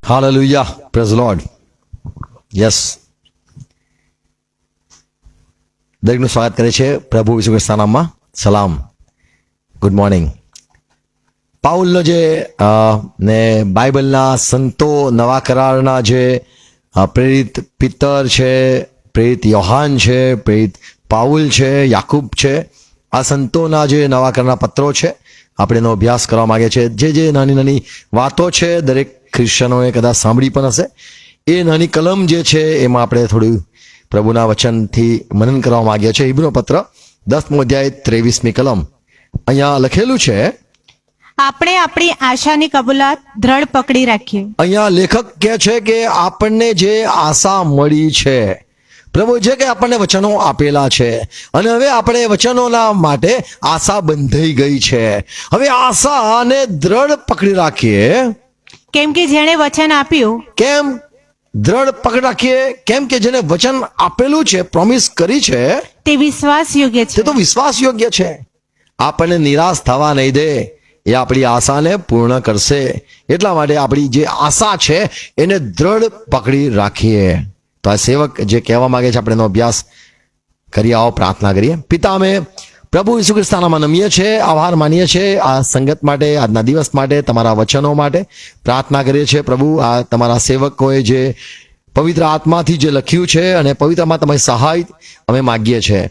Hallelujah. Praise the Lord. Yes. દરેકનું સ્વાગત કરે છે પ્રભુ ઈસુ ખ્રિસ્તના નામમાં. સલામ. Good morning. પાઉલનો જે ને બાઇબલના સંતો નવા કરારના જે પ્રેરિત પિત્તર છે, પ્રેરિત યોહાન છે, પ્રેરિત પાઉલ છે, યાકૂબ છે, આ સંતોના જે નવા કરારના પત્રો છે આપણે એનો અભ્યાસ કરવા માગે છે. જે નાની નાની વાતો છે દરેક ખ્રિશ્ચનોએ કદાચ સાંભળી પણ હશે, એ નાની કલમ જે છે એમાં આપણે થોડું પ્રભુના વચનથી મનન કરવા માંગીએ છીએ. હિબ્રૂ પત્ર 10મો અધ્યાય 23મી કલમ અહીંયા લખેલું છે, આપણે આપણી આશાની કબૂલાત દ્રઢ પકડી રાખીએ. અહીંયા લેખક કહે છે કે આપણને જે આશા મળી છે, પ્રભુ જે કે આપણને વચનો આપેલા છે અને હવે આપણે વચનોના માટે આશા બંધાઈ ગઈ છે. હવે આશાને દ્રઢ પકડી રાખીએ. કેમ કે જેણે વચન આપ્યું, કેમ દ્રઢ પકડી રાખીએ? કેમ કે જેને વચન આપેલું છે, પ્રોમિસ કરી છે, તે વિશ્વાસ યોગ્ય તે છે. તો વિશ્વાસ યોગ્ય છે. આપણને નિરાશ થવા નહીં દે, એ આપણી આશાને પૂર્ણ કરશે. એટલા માટે આપણી જે આશા છે એને દ્રઢ પકડી રાખીએ. તો આ સેવક જે કહેવા માંગે છે આપણે એનો અભ્યાસ કરી આવો, પ્રાર્થના કરીએ. પિતા, અમે પ્રભુ ઈસુ ખ્રિસ્તના નામમાં નમીએ છીએ, આભાર માનીએ છીએ આ સંગત માટે, આજના દિવસ માટે, તમારા વચનો માટે પ્રાર્થના કરીએ છીએ. પ્રભુ, આ તમારા સેવકોએ જે પવિત્ર આત્માથી જે લખ્યું છે અને પવિત્ર આત્મા તમારી સહાય અમે માગીએ છીએ.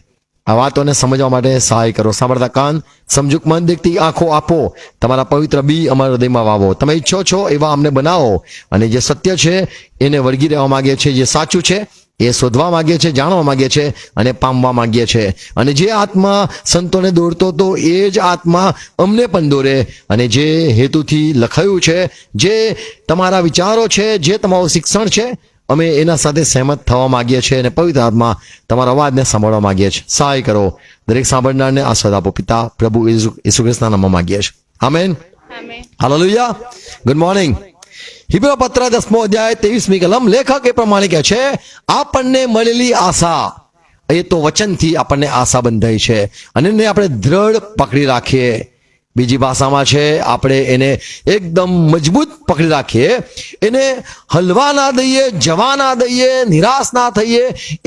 આ વાતોને સમજવા માટે સહાય કરો. સાંભળતા કાન, સમજુક મન, દેખતી આંખો આપો. તમારા પવિત્ર બી અમારા હૃદયમાં વાવો. તમે ઈચ્છો છો એવા અમને બનાવો અને જે સત્ય છે એને વળગી રહેવા માંગીએ છીએ, જે સાચું છે એ શોધવા માંગીએ છીએ, જાણવા માંગીએ છીએ અને પામવા માંગીએ છીએ. અને જે આત્મા સંતોને દોરતો તો એ જ આત્મા અમને પણ દોરે. અને જે હેતુથી લખાયું છે, જે તમારા વિચારો છે, જે તમારું શિક્ષણ છે, અમે એના સાથે સહેમત થવા માંગીએ છીએ અને પવિત્ર આત્મા તમારા અવાજને સાંભળવા માંગીએ છીએ. સહાય કરો. દરેક સાંભળનારને આશીર્વાદ આપો. પિતા પ્રભુ ઈસુ ખ્રિસ્તના નામમાં માંગીએ છીએ. Amen. Hallelujah. Good morning. Hebrew પત્ર 10મો અધ્યાય 23મી કલમ લેખક એ પ્રમાણે કહે છે, આપણને મળેલી આશા, એ તો વચનથી આપણને આશા બંધાઈ છે અને એને આપણે દ્રઢ પકડી રાખીએ. બીજી ભાષામાં છે, આપણે એને એકદમ મજબૂત પકડી રાખીએ. એને હલવા ના દઈએ, જવા ના દઈએ, નિરાશ ના થઈએ.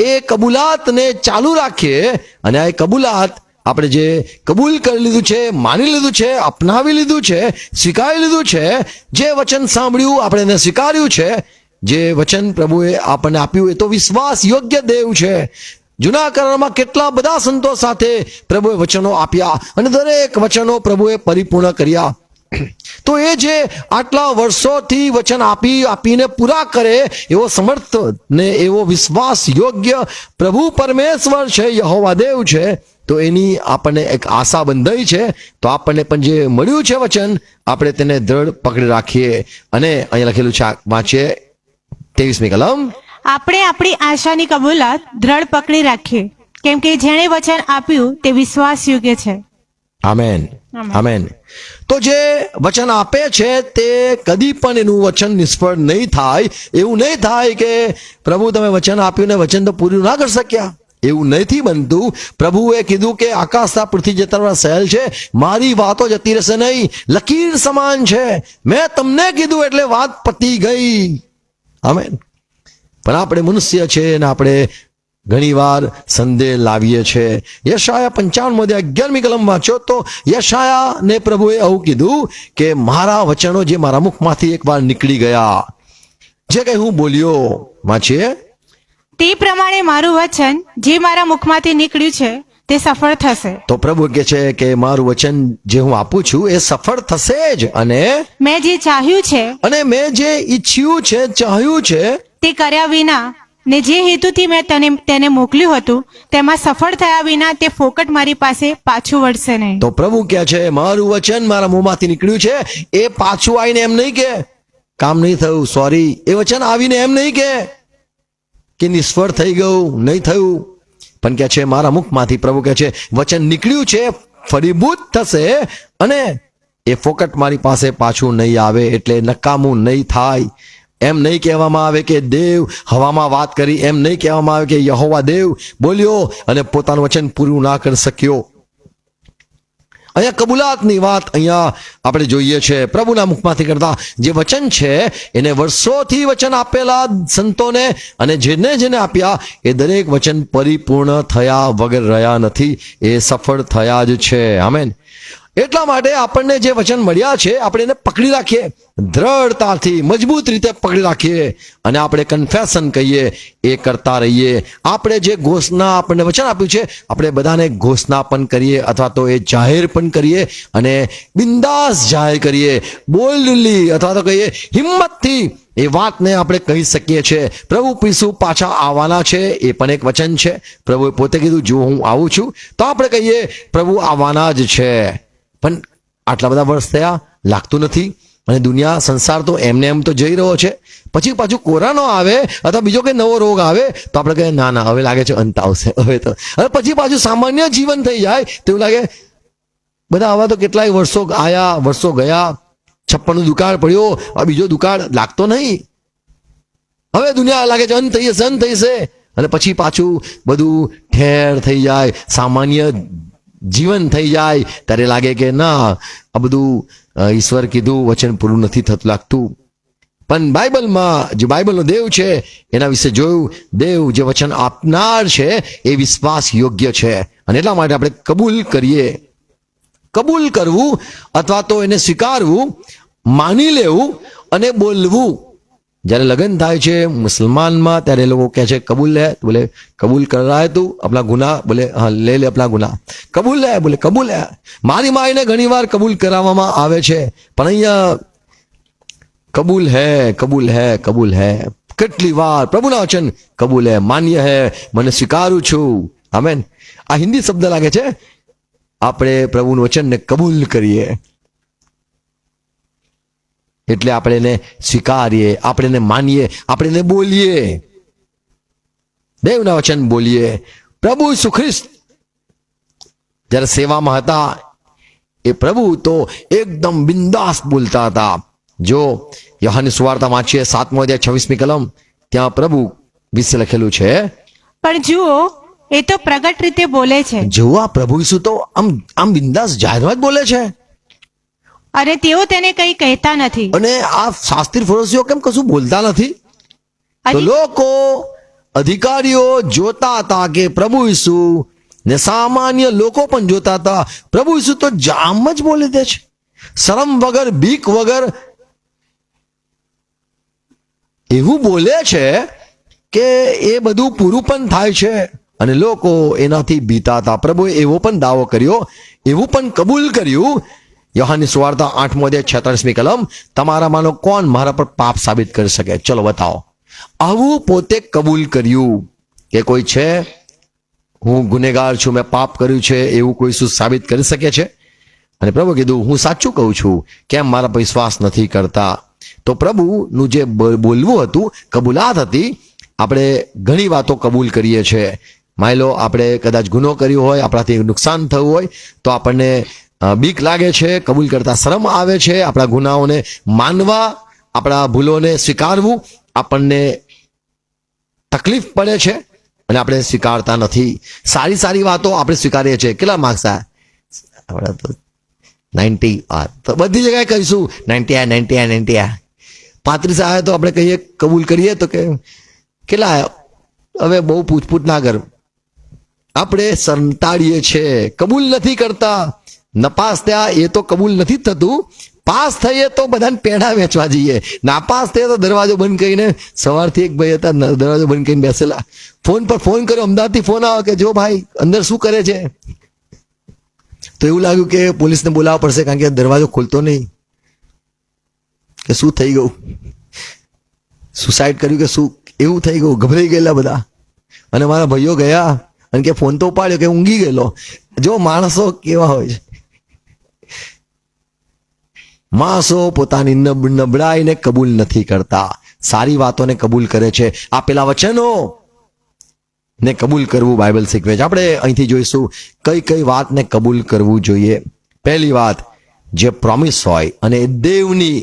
એ કબૂલાતને ચાલુ રાખીએ અને આ કબૂલાત આપણે જે કબૂલ કરી લીધું છે, માની લીધું છે, અપનાવી લીધું છે, સ્વીકારી લીધું છે, જે વચન સાંભળ્યું આપણે એને સ્વીકાર્યું છે, જે વચન પ્રભુએ આપણને આપ્યું એ તો વિશ્વાસ યોગ્ય દેવ છે. જૂના કરારમાં કેટલા બધા સંતો સાથે પ્રભુએ વચનો આપ્યા અને દરેક વચનો પ્રભુએ પરિપૂર્ણ કર્યા. તો એ જે આટલા વર્ષોથી વચન આપીને પૂરા કરે એવો સમર્થ ને એવો વિશ્વાસ યોગ્ય પ્રભુ પરમેશ્વર છે, યહોવા દેવ છે. તો એની આપણને એક આશા બંધાઈ છે. તો આપણને પણ જે મળ્યું છે વચન, આપણે તેને દ્રઢ પકડી રાખીએ. અને અહીંયા લખેલું છે, વાંચીએ 23મી કલમ, આપણે આપણી આશાની કબૂલાત દ્રઢ પકડી રાખીએ. કેમ કે જેણે વચન આપ્યું તે વિશ્વાસ યોગ્ય છે. આમેન. આમેન. તો જે વચન આપે છે તે કદી પણ એનું વચન નિષ્ફળ નહીં થાય. એવું નહીં થાય કે પ્રભુ તમે વચન આપ્યું ને વચન તો પૂરું ના કરી શક્યા. એવું નથી બનતું. પ્રભુએ કીધું કે આકાશના પૃથ્વી જતા સહેલ છે, મારી વાતો જતી રહેશે નહીં, લકીર સમાન છે. મેં તમને કીધું એટલે વાત પતી ગઈ. આમેન. પણ આપણે મનુષ્ય છે અને આપણે ઘણીવાર સંદેહ લાવીએ છીએ. યશાયા 55મો અધ્યાય 11મી કલમ વાંચો તો યશાયાને પ્રભુએ આવું કીધું કે મારા વચનો જે મારા મુખમાંથી એકવાર નીકળી ગયા, જે કંઈ હું બોલ્યો, વાંચીએ, તે પ્રમાણે મારું વચન જે મારા મુખમાંથી નીકળ્યું છે તે સફળ થશે. તો પ્રભુ કહે છે કે મારું વચન જે હું આપું છું એ સફળ થશે જ. અને મેં જે ચાહ્યું છે અને મેં જે ઈચ્છ્યું છે, ચાહ્યું છે, તે કર્યા વિના ને જે હેતુથી મેં તેને મોકલ્યું હતું તેમાં સફળ થયા વિના તે ફોકટ મારી પાસે પાછું વળશે નહીં. તો પ્રભુ કહે છે મારું વચન મારા મોંમાંથી નીકળ્યું છે, એ પાછું આવીને એમ નહીં કે કામ નહીં થયું, સોરી. એ વચન આવીને એમ નહીં કે નિષ્ફળ થઈ ગયું, નહીં થયું. પણ કહે છે મારા મુખમાંથી પ્રભુ કહે છે વચન નીકળ્યું છે, ફળીભૂત થશે અને એ ફોકટ મારી પાસે પાછું નહીં આવે, એટલે નકામું નહીં થાય. એમ નહીં કહેવામાં આવે કે દેવ હવામાં વાત કરી, એમ નહીં કહેવામાં આવે કે યહોવા દેવ બોલ્યો અને પોતાનું વચન પૂરું ના કરી શક્યો. અહીંયા કબૂલાતની વાત અહીંયા આપણે જોઈએ છે. પ્રભુના મુખમાંથી કરતા જે વચન છે એને વર્ષોથી વચન આપેલા સંતોને અને જેને જેને આપ્યા એ દરેક વચન પરિપૂર્ણ થયા વગર રહ્યા નથી, એ સફળ થયા જ છે. આમેન. એટલા માટે આપણને જે વચન મળ્યા છે આપણે એને પકડી રાખીએ, દ્રઢતાથી મજબૂત રીતે પકડી રાખીએ અને આપણે કન્ફેશન કહીએ, એ કરતા રહીએ. આપણે જે ઘોષણા આપણને વચન આપ્યું છે આપણે બધાને ઘોષણા પણ કરીએ અથવા તો એ જાહેર પણ કરીએ અને બિંદાસ જાહેર કરીએ, બોલ્ડલી અથવા તો કહીએ હિંમતથી એ વાતને આપણે કહી શકીએ છીએ. પ્રભુ ઈસુ પાછા આવવાના છે એ પણ એક વચન છે. પ્રભુએ પોતે કીધું જો હું આવું છું, તો આપણે કહીએ પ્રભુ આવવાના જ છે. પણ આટલા બધા વર્ષ થયા, લાગતું નથી અને દુનિયા સંસાર તો એમને એમ તો જઈ રહ્યો છે. પછી પાછું કોરોના આવે અથવા બીજો કંઈ નવો રોગ આવે તો આપણે કહીએ ના ના હવે લાગે છે અંત આવશે હવે તો. હવે પછી પાછું સામાન્ય જીવન થઈ જાય તો એવું લાગે બધા આવા તો કેટલાય વર્ષો આયા વર્ષો ગયા, 56નું દુકાળ પડ્યો, હવે બીજો દુકાળ લાગતો નહીં, હવે દુનિયા લાગે છે અંત થઈ જશે અંત થઈ જશે. અને પછી પાછું બધું ઠેર થઈ જાય, સામાન્ય જીવન થઈ જાય ત્યારે લાગે કે ના આ બધું ઈશ્વર કીધું વચન પૂરું નથી થતું લાગતું. પણ બાઇબલમાં જે બાઇબલનો દેવ છે એના વિશે જોયું, દેવ જે વચન આપનાર છે એ વિશ્વાસ યોગ્ય છે અને એટલા માટે આપણે કબૂલ કરીએ. કબૂલ કરવું અથવા તો એને સ્વીકારવું, માની લેવું અને બોલવું. જ્યારે લગ્ન થાય છે મુસલમાનમાં ત્યારે લોકો કહે છે કબૂલ લે, બોલે કબૂલ કર રહા હૈ તું अपना गुनाह, बोले हाँ ले ले अपना गुनाह, કબૂલ લે, બોલે કબૂલ લે. મારી માઈને ઘણી વાર કબૂલ કરાવવામાં આવે છે પણ અહીંયા કબૂલ હે કબૂલ હે કબૂલ હે કેટલી વાર પ્રભુના વચન કબૂલ હે, માન્ય હે, મને સ્વીકારું છું. આમેન. આ હિન્દી શબ્દ લાગે છે. આપણે પ્રભુનું વચનને કબૂલ કરીએ એટલે આપણે એને સ્વીકારીએ, આપણે એને માનીએ, આપણે એને બોલીએ, દેવના વચન બોલીએ. પ્રભુ ઈસુ ખ્રિસ્ત જ્યારે સેવામાં હતા એ પ્રભુ તો એકદમ બિંદાસ બોલતા હતા. જો યોહાનની સુવાર્તા વાંચીએ 7મો અધ્યાય 26મી કલમ, ત્યાં પ્રભુ વિશે લખેલું છે. પણ જુઓ એ તો પ્રગટ રીતે બોલે છે. જો આ પ્રભુ ઈસુ તો આમ બિંદાસ જાહેરમાં જ બોલે છે અને તેઓ તેને કંઈ કહેતા નથી. અને આ શાસ્ત્રી ફરોશીઓ કેમ કશું બોલતા નથી? તો લોકો અધિકારીઓ જોતા હતા કે પ્રભુ ઈસુ ને સામાન્ય લોકો પણ જોતા હતા પ્રભુ ઈસુ તો જામ જ બોલી દે છે, શરમ વગર, બીક વગર એવું બોલે છે કે એ બધું પૂરું પણ થાય છે અને લોકો એનાથી બીતા હતા. પ્રભુએ એવો પણ દાવો કર્યો, એવું પણ કબૂલ કર્યું. યોહાનની સુવાર્તા 8મો અધ્યાય 46મી કલમ, તમારામાંનો કોણ મારા પર પાપ સાબિત કરી શકે? ચલો બતાવો. આવું પોતે કબૂલ કર્યું કે કોઈ છે હું ગુનેગાર છું, મેં પાપ કર્યું છે એવું કોઈ શું સાબિત કરી શકે છે? અને પ્રભુ કીધું હું સાચું કહું છું, કેમ મારા પર વિશ્વાસ નથી કરતા? તો પ્રભુનું જે બોલવું હતું, કબૂલાત હતી. આપણે ઘણી વાતો કબૂલ કરીએ છીએ. માની લો આપણે કદાચ ગુનો કર્યો હોય, આપણાથી નુકસાન થયું હોય તો આપણને બીક લાગે છે, કબૂલ કરતા શરમ આવે છે, આપણા ગુનાઓને માનવા, આપણા ભૂલોને સ્વીકારવું આપણને તકલીફ પડે છે અને આપણે સ્વીકારતા નથી. સારી સારી વાતો આપણે સ્વીકારીએ છીએ. કેટલા માર્ક્સ આપણે તો 90, તો બધી જગ્યાએ કહીશું 90 35 આવ્યા તો આપણે કહીએ કબૂલ કરીએ તો કે કેટલા આવ્યા? હવે બહુ પૂછપૂછ ના કર, આપણે સંતાડીએ છીએ, કબૂલ નથી કરતા. નપાસ થયા એ તો કબૂલ નથી થતું, પાસ થઈએ તો બધાને પેડા વેચવા જઈએ, નાપાસ થઈએ તો દરવાજો બંધ કરીને, સવારથી એક ભાઈ હતા દરવાજો બંધ કરીને બેસેલા, ફોન પર ફોન કર્યો, અમદાવાદથી ફોન આવે કે જો ભાઈ અંદર શું કરે છે? તો એવું લાગ્યું કે પોલીસને બોલાવવા પડશે કારણ કે દરવાજો ખોલતો નહીં, કે શું થઈ ગયું, સુસાઇડ કર્યું કે શું, એવું થઈ ગયું. ગભરાઈ ગયેલા બધા. અને મારા ભાઈઓ ગયા અને કે ફોન તો ઉપાડ્યો કે ઊંઘી ગયેલો. જો માણસો કેવા હોય છે, માણસો પોતાની નબળાઈને કબૂલ નથી કરતા, સારી વાતોને કબૂલ કરે છે. આપેલા વચનો ને કબૂલ કરવું બાઇબલ શીખવે છે. આપણે અહીંથી જોઈશું કઈ કઈ વાતને કબૂલ કરવું જોઈએ. પહેલી વાત, જે પ્રોમિસ હોય અને દેવની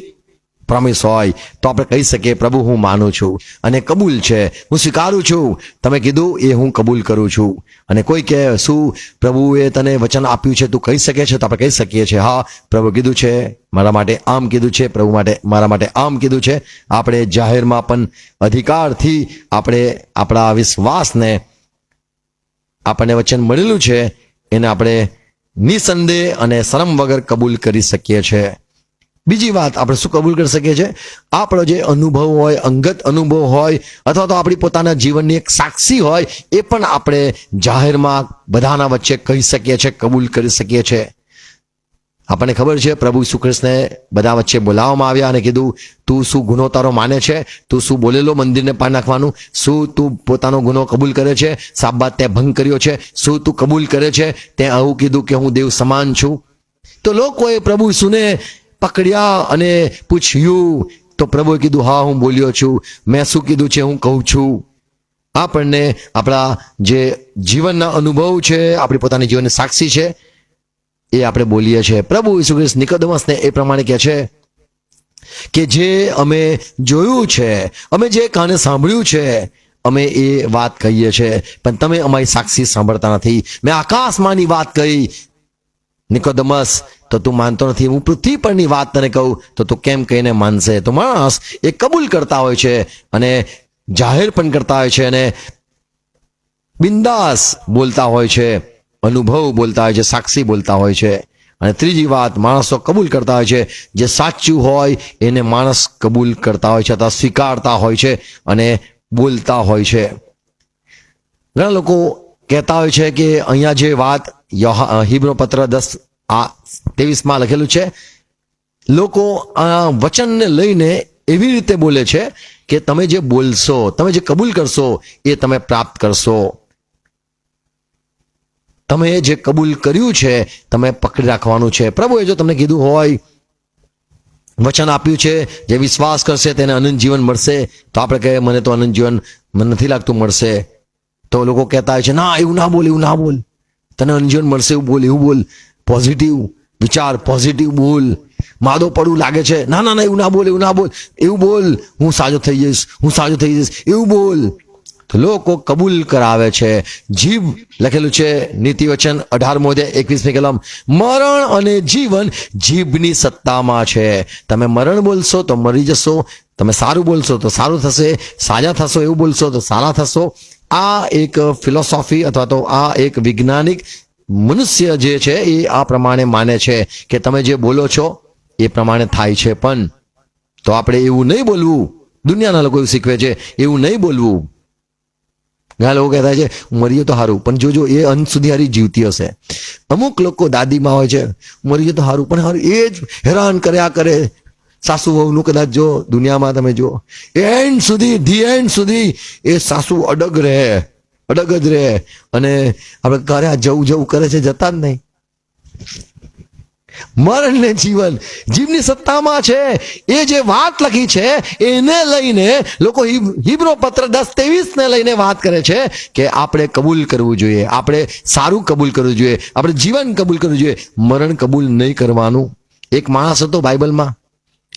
પ્રોમિસ હોય તો આપણે કહી શકીએ પ્રભુ હું માનું છું અને કબૂલ છે, હું સ્વીકારું છું, તમે કીધું એ હું કબૂલ કરું છું. અને કોઈ કહે શું પ્રભુએ તને વચન આપ્યું છે તું કહી શકે છે, તો આપણે કહી શકીએ છીએ હા પ્રભુ કીધું છે મારા માટે આમ કીધું છે, પ્રભુ મારા માટે આમ કીધું છે. આપણે જાહેરમાં પણ અધિકારથી આપણે આપણા વિશ્વાસને આપણને વચન મળેલું છે એને આપણે નિસંદેહ અને શરમ વગર કબૂલ કરી શકીએ છીએ. બીજી વાત આપણે શું કબૂલ કરી શકીએ છીએ? આપણો જે અનુભવ હોય, અંગત અનુભવ હોય અથવા તો આપણી પોતાના જીવનની એક સાક્ષી હોય એ પણ આપણે જાહેરમાં બધાના વચ્ચે કહી શકીએ છીએ, કબૂલ કરી શકીએ છીએ. આપણને ખબર છે પ્રભુ ઈસુ ખ્રિસ્તને બધા વચ્ચે બોલાવવામાં આવ્યા અને કીધું તું શું ગુનો તારો માને છે, તું શું બોલેલો મંદિરને પાડી નાખવાનું, શું તું પોતાનો ગુનો કબૂલ કરે છે, સાબત તે ભંગ કર્યો છે, શું તું કબૂલ કરે છે તે આવું કીધું કે હું દેવ સમાન છું. તો લોકોએ પ્રભુ ઈસુને પકડ્યા અને પૂછ્યું તો પ્રભુએ કીધું હા હું બોલ્યો છું, મેં શું કીધું છે હું કહું છું. આપણને આપણા જે જીવનના અનુભવ છે, આપણી પોતાની જીવનની સાક્ષી છે એ આપણે બોલીએ છીએ. પ્રભુ ઈસુ ખ્રિસ્ત નિકોદેમસને એ પ્રમાણે કહે છે કે જે અમે જોયું છે, અમે જે કાને સાંભળ્યું છે અમે એ વાત કહીએ છીએ, પણ તમે અમારી સાક્ષી સાંભળતા નથી. મેં આકાશમાંની વાત કહી નિકોદેમસ તો તું માનતો નથી, હું પૃથ્વી પરની વાત તને કહું તો તું કેમ કહીને માનશે? તો માણસ એ કબૂલ કરતા હોય છે અને જાહેર પણ કરતા હોય છે અને બિંદાસ બોલતા હોય છે, અનુભવ બોલતા હોય છે, સાક્ષી બોલતા હોય છે. અને ત્રીજી વાત, માણસો કબૂલ કરતા હોય છે, જે સાચું હોય એને માણસ કબૂલ કરતા હોય છે અથવા સ્વીકારતા હોય છે અને બોલતા હોય છે. ઘણા લોકો કહેતા હોય છે કે અહીંયા જે વાત હિબ્રો પત્ર 10:23 લખેલું છે, લોકો આ વચનને લઈને એવી રીતે બોલે છે કે તમે જે બોલશો, તમે જે કબૂલ કરશો એ તમે પ્રાપ્ત કરશો. તમે જે કબૂલ કર્યું છે તમે પકડી રાખવાનું છે. પ્રભુએ જો તમને કીધું હોય, વચન આપ્યું છે જે વિશ્વાસ કરશે તેને અનંત જીવન મળશે, તો આપણે કહીએ મને તો અનંત જીવન મને નથી લાગતું મળશે. તો લોકો કહેતા હોય છે ના એવું ના બોલ, એવું ના બોલ, તને અનંત જીવન મળશે એવું બોલ, એવું બોલ, પોઝિટિવ વિચાર, પોઝિટિવ બોલ. માદો પડવું લાગે છે, ના ના ના એવું ના બોલ, એવું ના બોલ, એવું બોલ હું સાજો થઈ જઈશ, હું સાજો થઈ જઈશ, એવું બોલ. તો લોકો કબૂલ કરાવે છે. જીભ લખેલું છે નીતિ વચન 18:21 કલમ, મરણ અને જીવન જીભની સત્તામાં છે. તમે મરણ બોલશો તો મરી જશો, તમે સારું બોલશો તો સારું થશે, સાજા થશો એવું બોલશો તો સારા થશો. આ એક ફિલોસોફી અથવા તો આ એક વૈજ્ઞાનિક મનુષ્ય જે છે એ આ પ્રમાણે માને છે કે તમે જે બોલો છો એ પ્રમાણે થાય છે. પણ તો આપણે એવું નહીં બોલવું. દુનિયાના લોકો એવું શીખવે છે, એવું નહીં બોલવું. ઘણા લોકો કહેતા છે મરીએ તો સારું, પણ જોજો એ અંત સુધી હારી જીવતી હશે. અમુક લોકો દાદીમાં હોય છે મરીએ તો સારું, પણ સારું એ જ હેરાન કર્યા કરે. સાસુ વહુનું કદાચ જો દુનિયામાં તમે જો એન્ડ સુધી એ સાસુ અડગ જ રહે અને આપણે ઘરે જવું કરે છે, જતા જ નહીં. મરણ ને જીવન જીવની સત્તામાં છે. એ જે વાત લખી છે એને લઈને લોકો હિબ્રો પત્ર 10:23 લઈને વાત કરે છે કે આપણે કબૂલ કરવું જોઈએ, આપણે સારું કબૂલ કરવું જોઈએ, આપણે જીવન કબૂલ કરવું જોઈએ, મરણ કબૂલ નહીં કરવાનું. એક માણસ હતો બાઇબલમાં,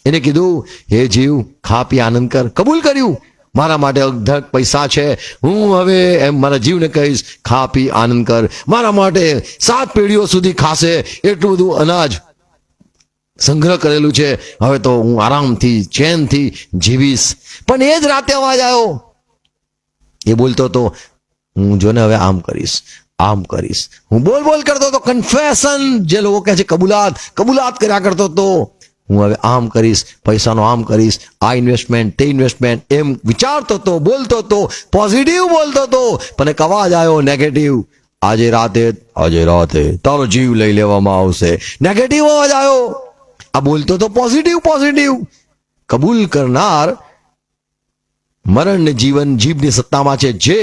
એને કીધું હે જીવ ખા પી આનંદ કર. કબૂલ કર્યું, મારા માટે અધક પૈસા છે, હું હવે એમ મારા જીવને કહીશ ખા પી આનંદ કર. મારા માટે 7 પેઢીઓ સુધી ખાશે એટલું બધું અનાજ સંગ્રહ કરેલું છે, હવે તો હું આરામથી ચેનથી જીવીશ. પણ એ જ રાતે અવાજ આવ્યો, એ બોલતો હતો હું જોને હવે આમ કરીશ. હું બોલ કરતો હતો, કન્ફેશન જે લોકો કહે છે કબૂલાત કર્યા કરતો હતો. હું હવે આમ કરીશ, પૈસાનો આમ કરીશ, આ ઇન્વેસ્ટમેન્ટ તે ઇન્વેસ્ટમેન્ટ, એમ વિચારતો હતો, બોલતો હતો, પોઝિટિવ બોલતો હતો. પણ એક અવાજ આવ્યો નેગેટિવ, આજે રાતે તારો જીવ લઈ લેવામાં આવશે. નેગેટિવ અવાજ આવ્યો. આ બોલતો તો પોઝિટિવ. કબૂલ કરનાર મરણ ને જીવન જીભની સત્તામાં છે. જે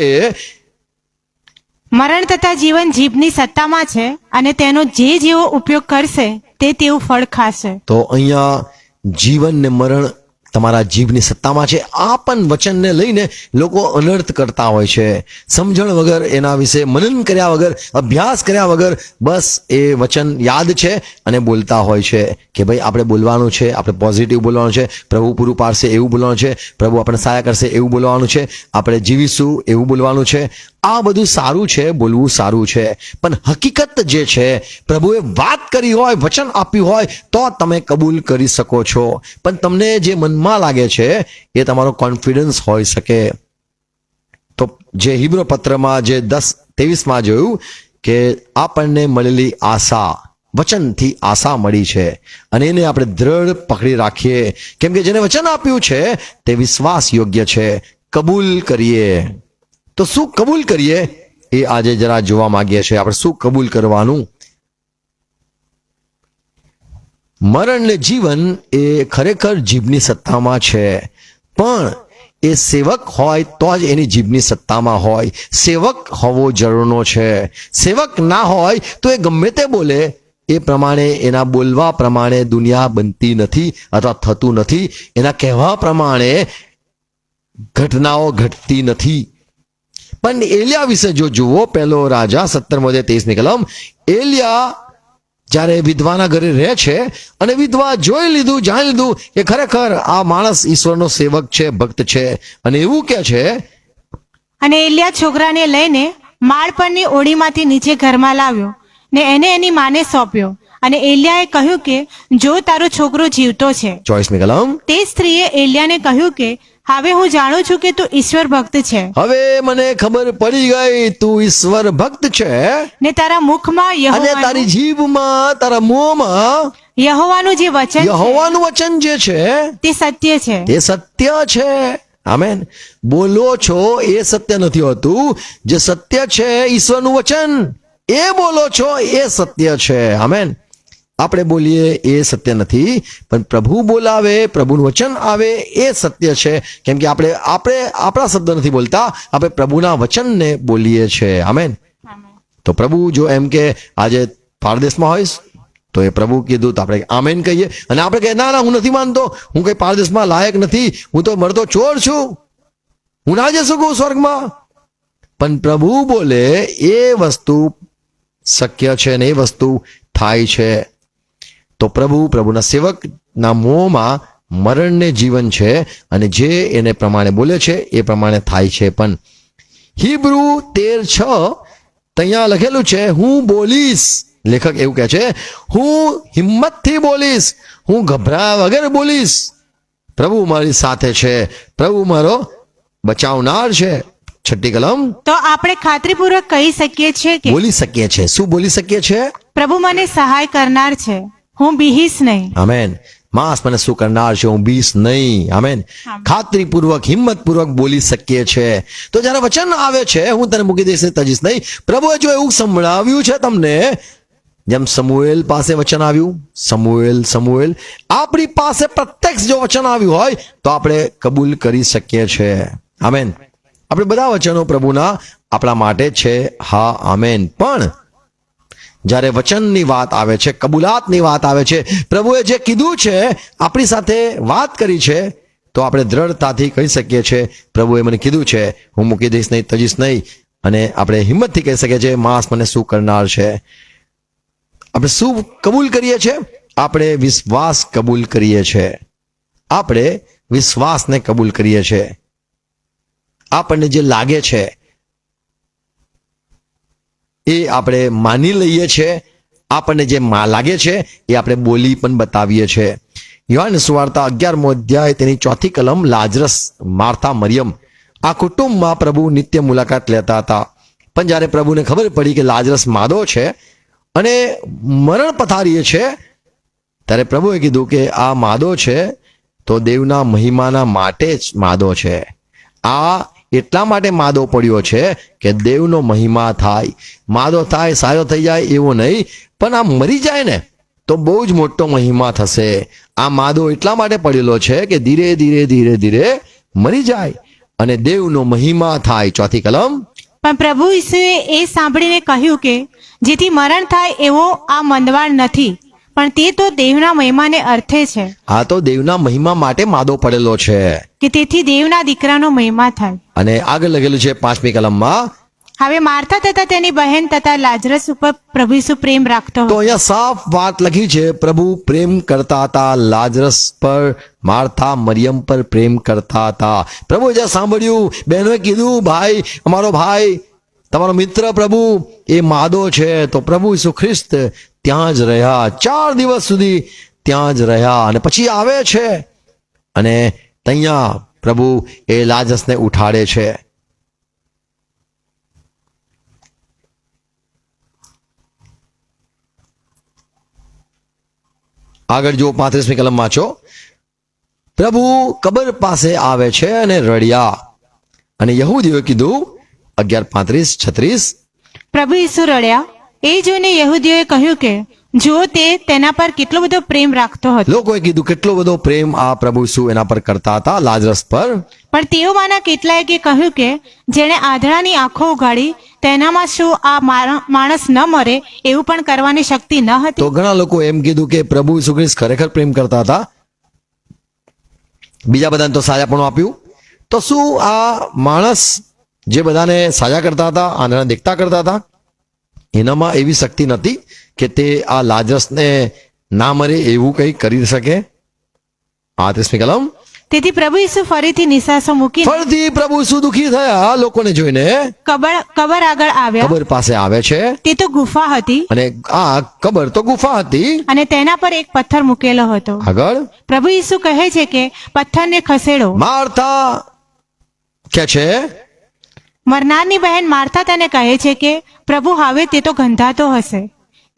મરણ તથા જીવન જીભની સત્તામાં છે અને તેનો જે જેવો ઉપયોગ કરશે તે તેવું ફળ ખાશે. તો અહીંયા જીવન ને મરણ તમારા જીભની સત્તામાં છે. આ પણ વચનને લઈને લોકો અનર્થ કરતા હોય છે. સમજણ વગર એના વિશે મનન કર્યા વગર, અભ્યાસ કર્યા વગર બસ એ વચન યાદ છે અને બોલતા હોય છે કે ભાઈ આપણે બોલવાનું છે, આપણે પોઝિટિવ બોલવાનું છે, પ્રભુ પૂરું પાડશે એવું બોલવાનું છે, પ્રભુ આપણે સહાય કરશે એવું બોલવાનું છે, આપણે જીવીશું એવું બોલવાનું છે. આ બધું સારું છે, બોલવું સારું છે, પણ હકીકત જે છે પ્રભુએ વાત કરી હોય, વચન આપ્યું હોય તો તમે કબૂલ કરી શકો છો. પણ તમને જે મનમાં લાગે છે એ તમારો કોન્ફિડન્સ હોઈ શકે. તો જે હિબ્રો પત્રમાં જે 10:23 જોયું કે આપણને મળેલી આશા, વચનથી આશા મળી છે અને એને આપણે દ્રઢ પકડી રાખીએ, કેમ કે જેને વચન આપ્યું છે તે વિશ્વાસ યોગ્ય છે. કબૂલ કરીએ. તો શું કબૂલ કરીએ એ આજે જરા જોવા માંગીએ છીએ. આપણે શું કબૂલ કરવાનું? મરણ ને જીવન એ ખરેખર જીભની સત્તામાં છે, પણ એ સેવક હોય તો જ એની જીભની સત્તામાં હોય. સેવક હોવો જરૂરનો છે. સેવક ના હોય તો એ ગમે તે બોલે, એ પ્રમાણે એના બોલવા પ્રમાણે દુનિયા બનતી નથી અથવા થતું નથી. એના કહેવા પ્રમાણે ઘટનાઓ ઘટતી નથી. પણ એલિયા વિશે જો જુઓ, પહેલો રાજા 17:23 કલમ, એલિયા જ્યારે વિધવાના ઘરે રહે છે અને વિધવા જોઈ લીધું, જાણી લીધું કે ખરેખર આ માણસ ઈશ્વરનો સેવક છે, ભક્ત છે, અને એવું કે છે. અને એલિયા છોકરાને લઈને માળ પરની ઓળીમાંથી નીચે ઘરમાં લાવ્યો ને એને એની માને સોંપ્યો. અને એલિયાએ કહ્યું કે જો તારો છોકરો જીવતો છે. 24 કલમ, તે સ્ત્રીએ એલિયાને કહ્યું કે હવે હું જાણું છું કે તું ઈશ્વર ભક્ત છે હવે મને ખબર પડી ગઈ તું ઈશ્વર ભક્ત છે ને તારા મુખમાં અને તારી જીભમાં, તારા મોંમાં યહોવાનું જે વચન છે, યહોવાનું વચન જે છે તે સત્ય છે. તે સત્ય છે. આમેન. બોલો છો એ સત્ય નથી હોતું. જે સત્ય છે ઈશ્વરનું વચન, એ બોલો છો એ સત્ય છે. આમેન. આપણે બોલીએ એ સત્ય નથી, પણ પ્રભુ બોલાવે, પ્રભુનું વચન આવે એ સત્ય છે. કેમ કે આપણે આપણા શબ્દ નથી બોલતા, આપણે પ્રભુના વચનને બોલીએ છીએ. આમેન. તો પ્રભુ જો એમ કે આજે પારદેશમાં હોઈશ તો એ પ્રભુ કીધું તો આપણે આમેન કહીએ. અને આપણે કહીએ ના હું નથી માનતો, હું કઈ પારદેશમાં લાયક નથી, હું તો મરતો ચોર છું, હું ના જઈ શકું સ્વર્ગમાં. પણ પ્રભુ બોલે એ વસ્તુ શક્ય છે ને એ વસ્તુ થાય છે. તો પ્રભુના સેવકના મોંમાં મરણને જીવન છે અને જે એને પ્રમાણે બોલે છે એ પ્રમાણે થાય છે. પણ હિબ્રુ 13:6 ત્યાં લખેલું છે હું બોલીશ. લેખક એવું કહે છે હું હિંમતથી બોલીશ, હું ગભરાયા વગર બોલીશ. પ્રભુ મારી સાથે છે, પ્રભુ મારો બચાવનાર છે. 6 કલમ, તો આપણે ખાતરીપૂર્વક કહી શકીએ છીએ કે બોલી શકીએ છે. શું બોલી શકીએ છે? પ્રભુ મને સહાય કરનાર છે, હું બીહીશ નહીં. આમેન. માસ મને શું કરનાર છે, હું બીસ નહીં. આમેન. ખાતરીપૂર્વક, હિંમતપૂર્વક બોલી શકીએ છે. તો જ્યારે વચન આવે છે હું તને મૂકી દઈશ ને તજીશ નહીં, પ્રભુએ જો એવું સંભળાવ્યું છે તમને, જેમ સમુએલ પાસે વચન આવ્યું, સમુએલ આપણી પાસે પ્રત્યક્ષ જો વચન આવ્યું હોય તો આપણે કબૂલ કરી શકીએ છે. આમેન. આપણે બધા વચનો પ્રભુના આપણા માટે છે. હા, આમેન. પણ જ્યારે વચનની વાત આવે છે, કબૂલાતની વાત આવે છે, પ્રભુએ જે કીધું છે, આપણી સાથે વાત કરી છે, તો આપણે દ્રઢતાથી કહી શકીએ છીએ પ્રભુએ મને કીધું છે, હું મૂકી દઈશ નહીં, તજીશ નહીં. અને આપણે હિંમતથી કહી શકીએ છીએ માસ મને શું કરનાર છે. આપણે શું કબૂલ કરીએ છીએ? આપણે વિશ્વાસ કબૂલ કરીએ છીએ. આપણે વિશ્વાસને કબૂલ કરીએ છીએ. આપણને જે લાગે છે એ આપણે માની લઈએ છીએ. આપણને જે લાગે છે એ આપણે બોલી પણ બતાવીએ છીએ. યોહાન સુવાર્તા 11મો અધ્યાય તેની 4 કલમ, લાજરસ, માર્થા, મરિયમ આ કુટુંબમાં પ્રભુ નિત્ય મુલાકાત લેતા હતા. પણ જ્યારે પ્રભુને ખબર પડી કે લાજરસ માદો છે અને મરણ પથારીએ છે, ત્યારે પ્રભુએ કીધું કે આ માદો છે તો દેવના મહિમાના માટે જ માદો છે. આ એટલા માટે માદો પડ્યો છે કે દેવનો મહિમા થાય. માદો થાય, સારો થઈ જાય એવું નહીં, પણ આ મરી જાય ને તો બહુ જ મોટો મહિમા થશે. આ માદો એટલા માટે પડેલો છે કે ધીરે ધીરે મરી જાય અને દેવનો મહિમા થાય. 4 કલમ, પણ પ્રભુ ઈસુએ એ સાંભળીને કહ્યું કે જેથી મરણ થાય એવો આ મંદવાળ નથી, પણ તે તો દેવના મહિમાને અર્થે છે આ તો દેવના મહિમા માટે માદો પડેલો છે. કે તેથી દેવના દીકરાનો મહિમા થાય. અને આગળ લખેલું છે 5મી કલમમાં, હવે માર્થા તથા તેની બહેન તથા લાજરસ ઉપર પ્રભુ ઈસુ પ્રેમ રાખતો તો હતો. અહીંયા સાફ વાત લખી છે, પ્રભુ પ્રેમ કરતા હતા લાજરસ પર, માર્થા મરિયમ પર પ્રેમ કરતા હતા. પ્રભુ જ્યાં સાંભળ્યું, બહેનોએ કીધું, ભાઈ, અમારો ભાઈ, તમારો મિત્ર પ્રભુ એ માદો છે, તો પ્રભુ ઈસુ ખ્રિસ્ત ત્યાં જ રહ્યા, 4 દિવસ સુધી ત્યાં જ રહ્યા, અને પછી આવે છે અને ત્યાં પ્રભુ એ લાજરસને ઉઠાડે છે. આગળ જો 35મી કલમ વાંચો, પ્રભુ કબર પાસે આવે છે અને રડ્યા, અને યહૂદીઓએ કીધું 11:35-36, પ્રભુ ઈસુ રડ્યા. એ જોઈને યહૂદીઓએ કહ્યું કે જો તે તેના પર કેટલો બધો પ્રેમ રાખતો હતો. લોકોએ કીધું કેટલો બધો પ્રેમ આ પ્રભુ ઈસુ એના પર કરતા હતા, લાજરસ પર. પણ તેઓમાંના કેટલાયે કહ્યું કે જેણે આંધળાની આંખો ઉઘાડી તેનામાં શું આ માણસ ન મરે એવું પણ કરવાની શક્તિ ન હતી? તો ઘણા લોકો એમ કીધું કે પ્રભુ ઈસુ ખ્રિસ્ત ખરેખર પ્રેમ કરતા હતા, બીજા બધાને તો સાજાપણું આપ્યું, તો શું આ માણસ જે બધાને સાજા કરતા હતા, આંધળા દેખતા કરતા હતા, એનામાં એવી શક્તિ નથી કે તે આ લાજરસને ના મરે એવું કંઈ કરી શકે? 35મી કલમ, તેથી પ્રભુ ઈસુ ફરીથી નિસાસો મૂકીને ફરીથી પ્રભુ ઈસુ દુઃખી થયા લોકોને જોઈને, કબર આગળ આવ્યા. કબર પાસે આવે છે, તે તો ગુફા હતી અને આ કબર તો ગુફા હતી. અને તેના પર એક પથ્થર મૂકેલો હતો. આગળ પ્રભુ ઈસુ કહે છે કે પથ્થરને ખસેડો. માર્થા કે છે, મરનારની બહેન માર્થા તેને કહે છે કે પ્રભુ હવે તે તો ગંધાતો હશે,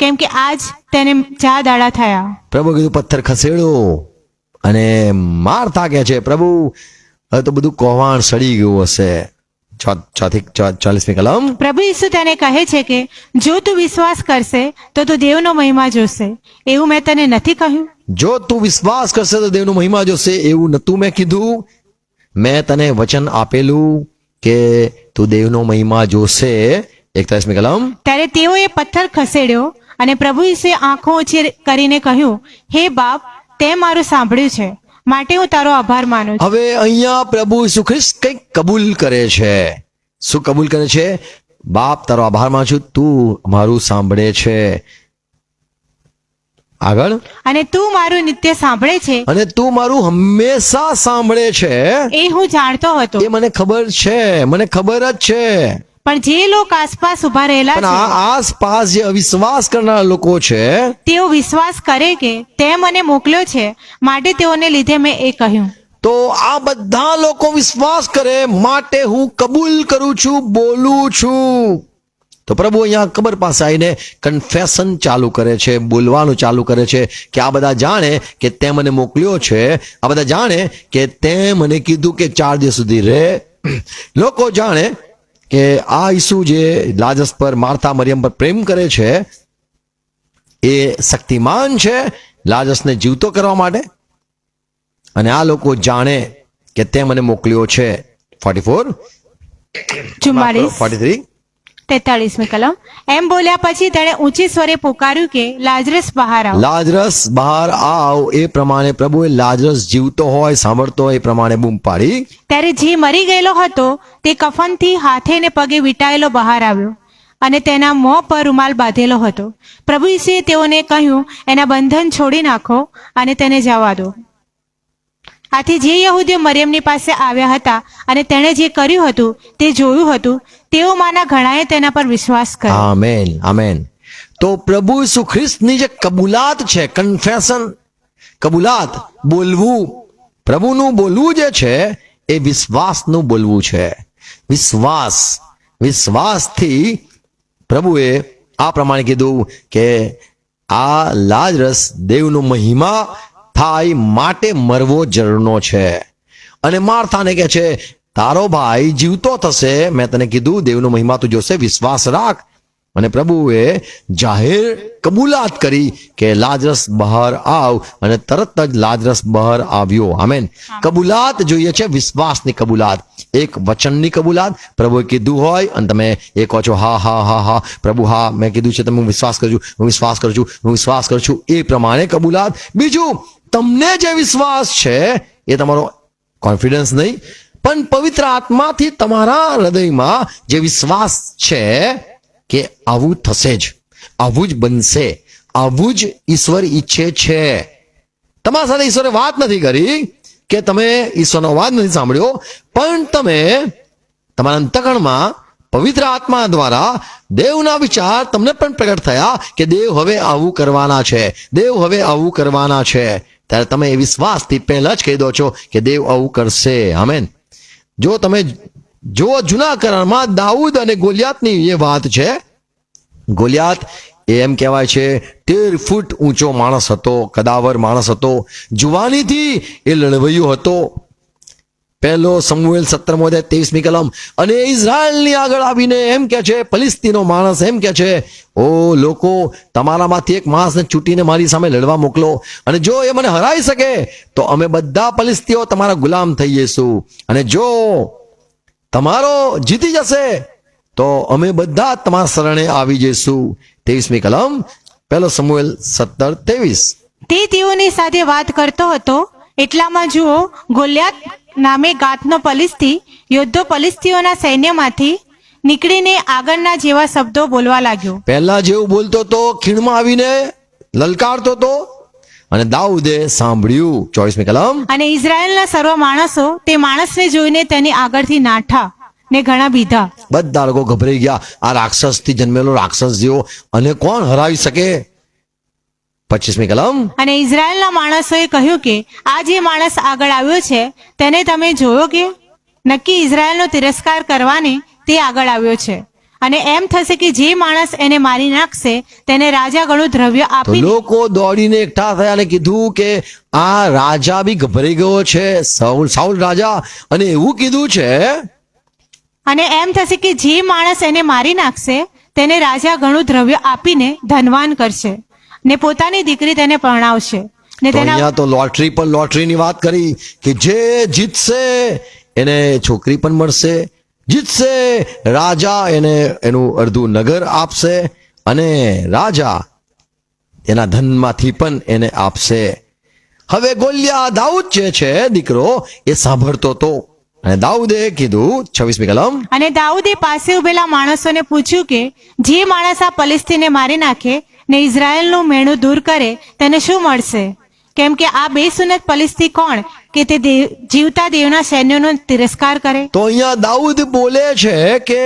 કેમ કે આજ તેને 4 દાડા થયા. પ્રભુ કીધું પથ્થર ખસેડો, અને માર્થા કે છે, પ્રભુ હવે તો બધું કોવાણ સડી ગયું હશે. 40મી કલમ, પ્રભુ ઈસુ તેને કહે છે કે જો તું વિશ્વાસ કરશે તો તું દેવનો મહિમા જોશે, એવું મેં તને નથી કહ્યું? જો તું વિશ્વાસ કરશે તો દેવનો મહિમા જોશે, એવું નતું મેં કીધું? મેં તને વચન આપેલું કે તું દેવનો મહિમા જોશે. 41મી કલમ, ત્યારે તેઓએ પથ્થર ખસેડ્યો, અને પ્રભુ ઈસુએ આંખો ઊંચી કરીને કહ્યું, હે બાપ, તે મારું સાંભળ્યું છે, માટે હું તારો આભાર માનું છું. હવે અહીંયા પ્રભુ ઈસુ ખ્રિસ્ત કંઈક કબૂલ કરે છે. શું કબૂલ કરે છે? બાપ, તારો આભાર માનું છું, તું મારું સાંભળે છે. આગળ, અને તું મારું નિત્ય સાંભળે છે અને તું મારું હંમેશા સાંભળે છે, એ હું જાણતો હતો. એ મને ખબર છે, મને ખબર જ છે. પણ જે લોકો આસપાસ ઉભા રહેલા પણ આ છે આસપાસ જે અવિશ્વાસ કરનારા લોકો છે, તેઓ વિશ્વાસ કરે કે તે મને મોકલ્યો છે, માટે તેઓને લીધે મેં એ કહ્યું. તો આ બધા લોકો વિશ્વાસ કરે માટે હું કબૂલ કરું છું, બોલું છું. તો પ્રભુ અહીંયા કબર પાસે આવીને કન્ફેશન ચાલુ કરે છે, બોલવાનું ચાલુ કરે છે કે આ બધા જાણે કે તે મને મોકલ્યો છે, આ બધા જાણે કે તે મને કીધું કે 4 દિવસ સુધી રહે. લોકો જાણે કે આ ઈસુ જે લાજરસ પર, માર્થા મરિયમ પર પ્રેમ કરે છે, એ શક્તિમાન છે લાજરસને જીવતો કરવા માટે, અને આ લોકો જાણે કે તે મને મોકલ્યો છે. 44, 44, 43, 43મી કલમ. એમ બોલ્યા પછી તેણે ઊંચી સ્વરે પુકાર્યું કે લાજરસ બહાર આવ. લાજરસ બહાર આવ. એ પ્રમાણે પ્રભુએ લાજરસ જીવતો હોય, સાંભળતો હોય એ પ્રમાણે બૂમ પાડી. ત્યારે જે મરી ગયેલો હતો તે કફનથી હાથે ને પગે વીંટાયેલો બહાર આવ્યો, અને તેના મોં પર રૂમાલ બાંધેલો હતો. પ્રભુ ઈસુએ તેઓને કહ્યું, એના બંધન છોડી નાખો અને તેને જવા દો. આથી જે યહૂદીઓ મરિયમની પાસે આવ્યા હતા અને તેણે જે કર્યું હતું તે જોયું હતું, તેઓમાંના ઘણાએ તેના પર વિશ્વાસ કર્યો. Amen, amen. તો પ્રભુ ઈસુ ખ્રિસ્તની જે કબૂલાત છે, કન્ફેશન, કબૂલાત, બોલવું, પ્રભુનું બોલવું જે છે એ વિશ્વાસનું બોલવું છે. વિશ્વાસથી પ્રભુએ આ પ્રમાણે કીધું કે આ લાજરસ દેવનો મહિમા થાય માટે મરવો જરૂરનો છે. અને માર્થાને કહે છે, તારો ભાઈ જીવતો થશે, મેં તને કીધું દેવનો મહિમા તું જોશે, વિશ્વાસ રાખ. અને પ્રભુએ જાહેર કબૂલાત કરી કે લાજરસ બહાર આવ, અને તરત જ લાજરસ બહાર આવ્યો. આમેન. કબૂલાત જોઈએ છે, વિશ્વાસની કબૂલાત. એક વચનની કબૂલાત પ્રભુએ કીધું હોય અને તમે એ કહો છો હા હા હા હા પ્રભુ હા મેં કીધું છે તમે હું વિશ્વાસ કરું છું હું વિશ્વાસ કરું છું હું વિશ્વાસ કરું છું એ પ્રમાણે કબૂલાત. બીજું તમને જે વિશ્વાસ છે એ તમારો કોન્ફિડન્સ નહીં પણ પવિત્ર આત્માથી તમારા હૃદયમાં જે વિશ્વાસ છે કે આવું થશે જ, આવું જ બનશે, આવું જ ઈશ્વર ઈચ્છે છે. તમારા સાથે ઈશ્વરે વાત નથી કરી કે તમે ઈશ્વરનો અવાજ નથી સાંભળ્યો, પણ તમે તમારા અંતકરણમાં પવિત્ર આત્મા દ્વારા દેવના વિચાર તમને પણ પ્રગટ થયા કે દેવ હવે આવું કરવાના છે, દેવ હવે આવું કરવાના છે. ત્યારે તમે એ વિશ્વાસથી પહેલા જ કહી દો છો કે દેવ આવું કરશે. આમેન. જો તમે જો જૂના કરારમાં દાઉદ અને ગોલિયાતની એ વાત છે. ગોલિયાત એમ કહેવાય છે 13 ફૂટ ઊંચો માણસ હતો, કદાવર માણસ હતો, જુવાનીથી એ લડવૈયો હતો. પહેલો સમુએલ 17:23 કલમ. અને ઇઝરાયલની આગળ આવીને એમ કે છે, ફલિસ્તીનો માણસ એમ કે છે, ઓ લોકો તમારામાંથી એક માણસને ચૂંટીને મારી સામે લડવા મોકલો અને જો એ મને હરાઈ શકે તો અમે બધા ફલિસ્તીઓ તમારા ગુલામ થઈ જઈશું અને જો તમારો જીતી જશે તો અમે બધા તમારા શરણે આવી જઈશું. 23મી કલમ પહેલો સમુએલ 17:23. તે તેઓની સાથે વાત કરતો હતો એટલામાં જુઓ ગોલિયાત નામે ગાતનો ફલિસ્તી યોદ્ધો ફલિસ્તીઓના સૈન્યમાંથી નીકળીને આગળના જેવા શબ્દો બોલવા લાગ્યો. પહેલા જેવું બોલતો તો ખીણમાં આવીને લલકારતો તો અને દાઉદે સાંભળ્યું. 24મી કલમ. અને ઇઝરાયેલના સર્વ માણસો તે માણસને જોઈને તેની આગળથી નાઠા ને ઘણા બીધા. બધા લોકો ગભરાઈ ગયા. આ રાક્ષસથી જન્મેલો રાક્ષસ જેવો અને કોણ હરાવી શકે. 25મી કલમ. અને ઇઝરાયેલના માણસોએ કહ્યું કે આ જે માણસ આગળ આવ્યો છે તેને તમે જોયો કે નક્કી ઇઝરાયેલનો તિરસ્કાર કરવાને તે આગળ આવ્યો છે અને એમ થશે કે જે માણસ એને મારી નાખશે તેને રાજા ઘણું દ્રવ્ય તો આપી. લોકો દોડીને એકઠા થયા અને કીધું કે આ રાજા બી ગભરાઈ ગયો છે, સાઉલ રાજા, અને એવું કીધું છે અને એમ થશે કે જે માણસ એને મારી નાખશે તેને રાજા ઘણું દ્રવ્ય આપીને ધનવાન કરશે ને પોતાની દીકરી તેને પરણાવશે ને તો તેના અહીંયા તો લોટરી પર લોટરીની વાત કરી કે જે જીતશે એને છોકરી પણ મળશે, જીતશે રાજા એને એનું અડધું નગર આપશે અને રાજા એના ધનમાંથી પણ એને આપશે. હવે ગોલિયા દાઉદ જે છે દીકરો એ સાંભળતો હતો અને દાઉદે કીધું. 26મી કલમ. અને દાઉદે પાસે ઉભેલા માણસોને પૂછ્યું કે જે માણસ આ ફલિસ્તીને મારી નાખે ને ઇઝરાયેલનું મેણું દૂર કરે તેને શું મળશે? કેમ કે આ બેસુન્નત ફલિસ્તી કોણ કે તે જીવતા દેવના સૈન્યનો તિરસ્કાર કરે? તો અહીંયા દાઉદ બોલે છે કે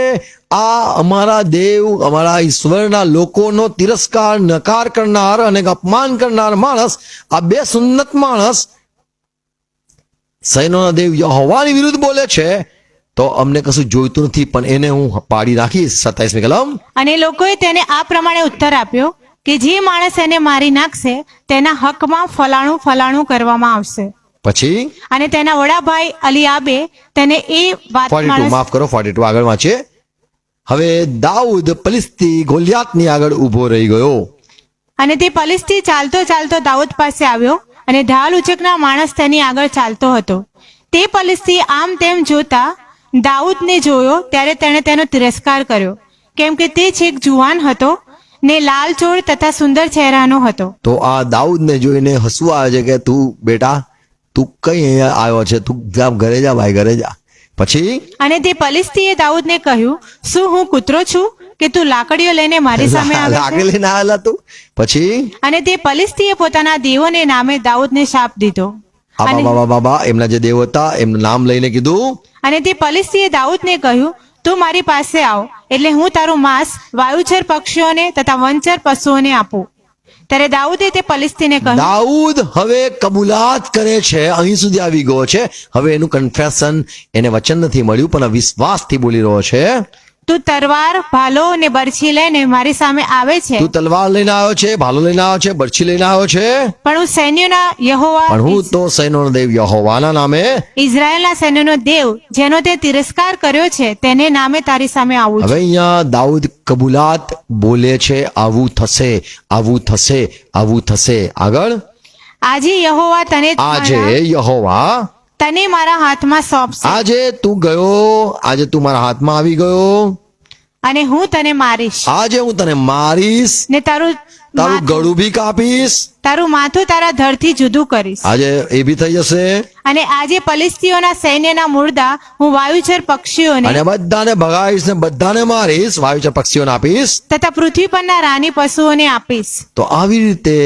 આ અમારા દેવ અમારા ઈશ્વરના લોકોનો તિરસ્કાર નકાર કરનાર અને અપમાન કરનાર માણસ, આ બે સુન્નત માણસ સૈન્યોના દેવ યહોવાની વિરુદ્ધ બોલે છે તો અમને કશું જોઈતું નથી પણ એને હું પાડી નાખીશ. 27મી કલમ. અને લોકોએ તેને આ પ્રમાણે ઉત્તર આપ્યો કે જે માણસ એને મારી નાખશે તેના હકમાં ફલાણું ફલાણું કરવામાં આવશે. પછી અને તેના વડાભાઈ અલિયાબે તેને એ વાત 42 માફ કરો 42 આગળ વાંચીએ. હવે દાઉદ ફલિસ્તી ગોલિયાતની આગળ ઊભો રહી ગયો. અને તે ફલિસ્તી ચાલતો ચાલતો દાઉદ પાસે આવ્યો અને ઢાલ ઉચકના માણસ તેની આગળ ચાલતો હતો. તે ફલિસ્તી આમ તેમ જોતા દાઉદને જોયો ત્યારે તેણે તેનો તિરસ્કાર કર્યો કેમ કે તે છેક જુવાન હતો ને લાલ ચોળ તથા સુંદર ચહેરાનો હતો. તો આ દાઉદને જોઈને હસવું આવે છે કે તું બેટા તું કઈ અહીંયા આવ્યો છે, તું જા ઘરે જા ભાઈ ઘરે જા. પછી અને તે ફલિસ્તીએ દાઉદને કહ્યું શું હું કૂતરો છું કે તું લાકડીઓ લઈને મારી સામે આવે છે? લાકડી લઈને આવેલા તું. પછી અને તે ફલિસ્તીએ પોતાના દેવોને નામે દાઉદને શાપ દીધો. અને બાબા એમના જે દેવ હતા એમનું નામ લઈને કીધું. અને તે ફલિસ્તીએ દાઉદને કહ્યું તું મારી પાસે આવ એટલે હું તારું માંસ વાયુચર પક્ષીઓને તથા વનચર પશુઓને આપું. ત્યારે દાઉદે તે ફલિસ્તીને કહ્યું. દાઉદ હવે કબૂલાત કરે છે, અહીં સુધી આવી ગયો છે. હવે એનું કન્ફેશન એને વચન નથી મળ્યું પણ વિશ્વાસથી બોલી રહ્યો છે. તું તરવાર ભાલો ને બરછી લઈને મારી સામે આવે છે તું તલવાર લઈને આવ્યો છે, ભાલો લઈને આવ્યો છે, બરછી લઈને આવ્યો છે, પણ હું સૈન્યોના યહોવા પણ હું તો સૈન્યોનો દેવ યહોવાના નામે ઇઝરાયેલના સૈન્યનો દેવ જેનો તે તિરસ્કાર કર્યો છે તેને નામે તારી સામે આવું હવે છું. અહીંયા દાઉદ કબૂલાત બોલે છે આવું થશે, આવું થશે, આવું થશે. આગળ આજે યહોવા તને આજે યહોવા તને મારા હાથમાં સોંપશે આજે તું ગયો, આજે તું મારા હાથમાં આવી ગયો, અને હું તને મારીશ આજે હું તને મારીશ, ને તારું તારું ગળું બી કાપીશ. માથું તારા ધડથી જુદું કરીશ. આજે એ બી થઈ જશે. અને આજે ફલિસ્તીઓના સૈન્યના મુર્દા હું વાયુચર પક્ષીઓને અને બધાને ભગાવીશ ને બધાને મારીશ, વાયુચર પક્ષીઓને આપીશ. તથા પૃથ્વી પરના રાની પશુઓને આપીશ. તો આવી રીતે